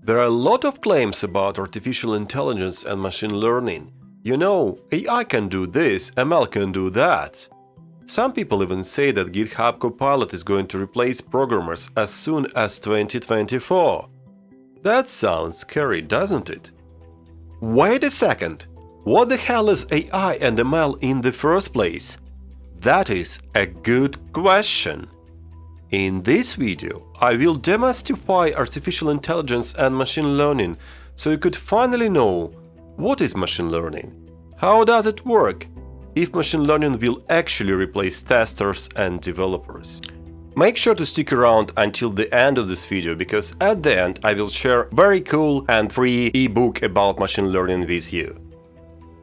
There are a lot of claims about artificial intelligence and machine learning. You know, AI can do this, ML can do that. Some people even say that GitHub Copilot is going to replace programmers as soon as 2024. That sounds scary, doesn't it? Wait a second! What the hell is AI and ML in the first place? That is a good question. In this video, I will demystify artificial intelligence and machine learning so you could finally know what is machine learning, how does it work, if machine learning will actually replace testers and developers. Make sure to stick around until the end of this video, because at the end I will share a very cool and free ebook about machine learning with you.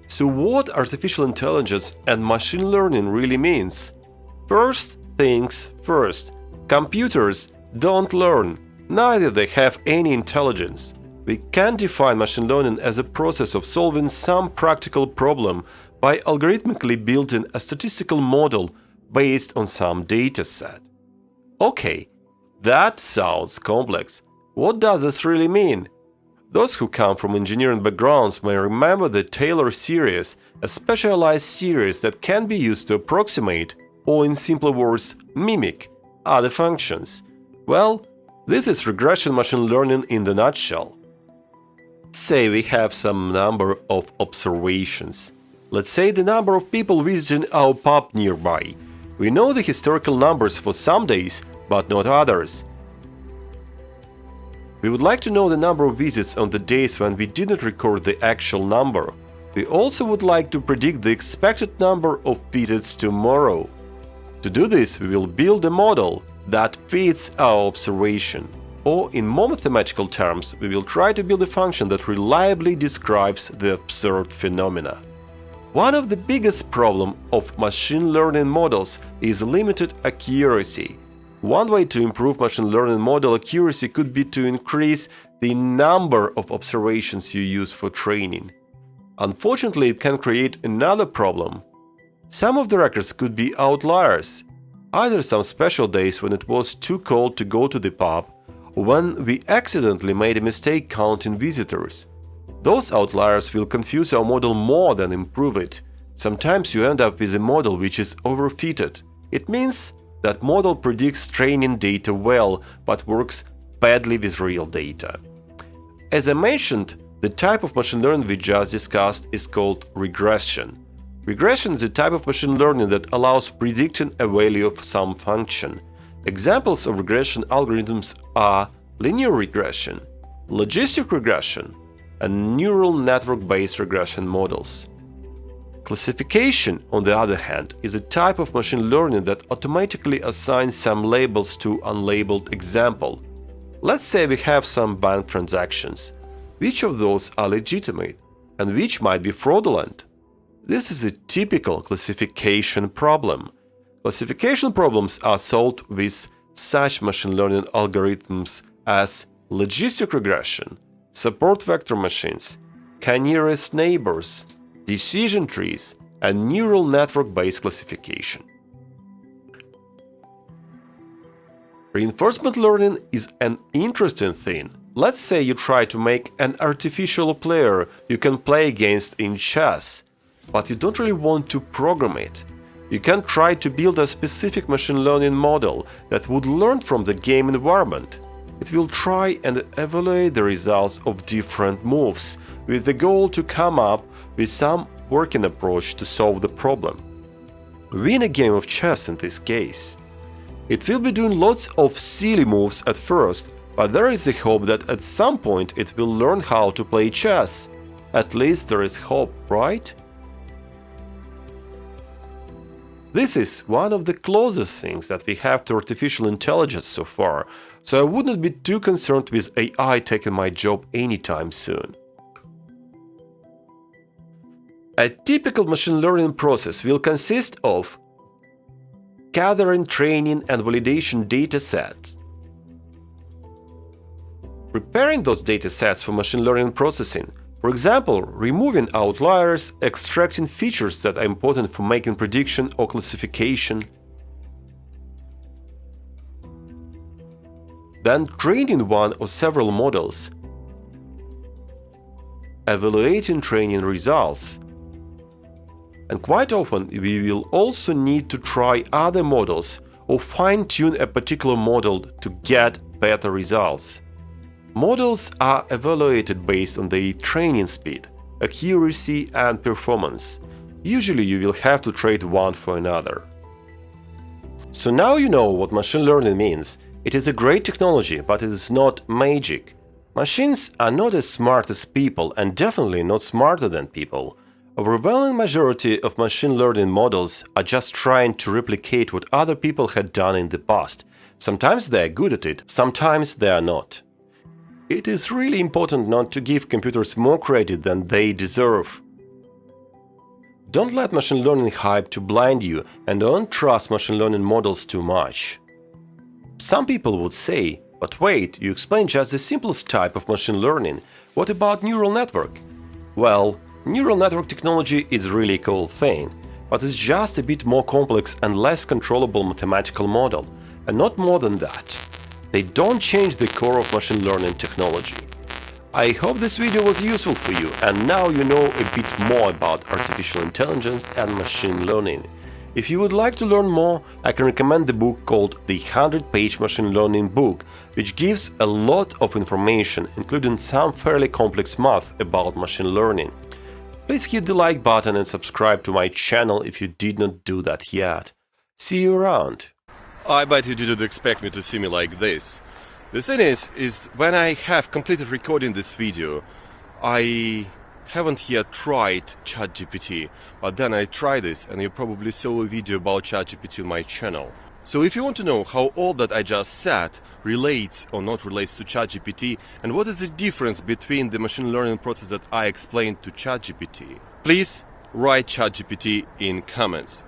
So what artificial intelligence and machine learning really means? First things first. Computers don't learn, neither they have any intelligence. We can define machine learning as a process of solving some practical problem by algorithmically building a statistical model based on some dataset. Okay, that sounds complex. What does this really mean? Those who come from engineering backgrounds may remember the Taylor series, a specialized series that can be used to approximate, or in simpler words, mimic, other functions. Well, this is regression machine learning in the nutshell. Say we have some number of observations. Let's say the number of people visiting our pub nearby. We know the historical numbers for some days, but not others. We would like to know the number of visits on the days when we didn't record the actual number. We also would like to predict the expected number of visits tomorrow. To do this, we will build a model that fits our observation. Or in more mathematical terms, we will try to build a function that reliably describes the observed phenomena. One of the biggest problems of machine learning models is limited accuracy. One way to improve machine learning model accuracy could be to increase the number of observations you use for training. Unfortunately, it can create another problem. Some of the records could be outliers, either some special days when it was too cold to go to the pub, or when we accidentally made a mistake counting visitors. Those outliers will confuse our model more than improve it. Sometimes you end up with a model which is overfitted. It means that model predicts training data well, but works badly with real data. As I mentioned, the type of machine learning we just discussed is called regression. Regression is a type of machine learning that allows predicting a value of some function. Examples of regression algorithms are linear regression, logistic regression, and neural network-based regression models. Classification, on the other hand, is a type of machine learning that automatically assigns some labels to unlabeled example. Let's say we have some bank transactions. Which of those are legitimate and which might be fraudulent? This is a typical classification problem. Classification problems are solved with such machine learning algorithms as logistic regression, support vector machines, k-nearest neighbors, decision trees, and neural network-based classification. Reinforcement learning is an interesting thing. Let's say you try to make an artificial player you can play against in chess, but you don't really want to program it. You can try to build a specific machine learning model that would learn from the game environment. It will try and evaluate the results of different moves, with the goal to come up with some working approach to solve the problem. Win a game of chess in this case. It will be doing lots of silly moves at first, but there is a hope that at some point it will learn how to play chess. At least there is hope, right? This is one of the closest things that we have to artificial intelligence so far, so I wouldn't be too concerned with AI taking my job anytime soon. A typical machine learning process will consist of gathering, training, and validation datasets, preparing those datasets for machine learning processing. For example, removing outliers, extracting features that are important for making prediction or classification, then training one or several models, evaluating training results. And quite often, we will also need to try other models or fine-tune a particular model to get better results. Models are evaluated based on their training speed, accuracy, and performance. Usually, you will have to trade one for another. So now you know what machine learning means. It is a great technology, but it is not magic. Machines are not as smart as people and definitely not smarter than people. Overwhelming majority of machine learning models are just trying to replicate what other people had done in the past. Sometimes they are good at it, sometimes they are not. It is really important not to give computers more credit than they deserve. Don't let machine learning hype to blind you and don't trust machine learning models too much. Some people would say, but wait, you explained just the simplest type of machine learning. What about neural network? Well, neural network technology is really a cool thing, but it's just a bit more complex and less controllable mathematical model, and not more than that. They don't change the core of machine learning technology. I hope this video was useful for you, and now you know a bit more about artificial intelligence and machine learning. If you would like to learn more, I can recommend the book called The 100-Page Machine Learning Book, which gives a lot of information, including some fairly complex math about machine learning. Please hit the like button and subscribe to my channel if you did not do that yet. See you around! I bet you didn't expect me to see me like this. The thing is when I have completed recording this video, I haven't yet tried ChatGPT, but then I tried this and you probably saw a video about ChatGPT on my channel. So if you want to know how all that I just said relates or not relates to ChatGPT and what is the difference between the machine learning process that I explained to ChatGPT, please write ChatGPT in comments.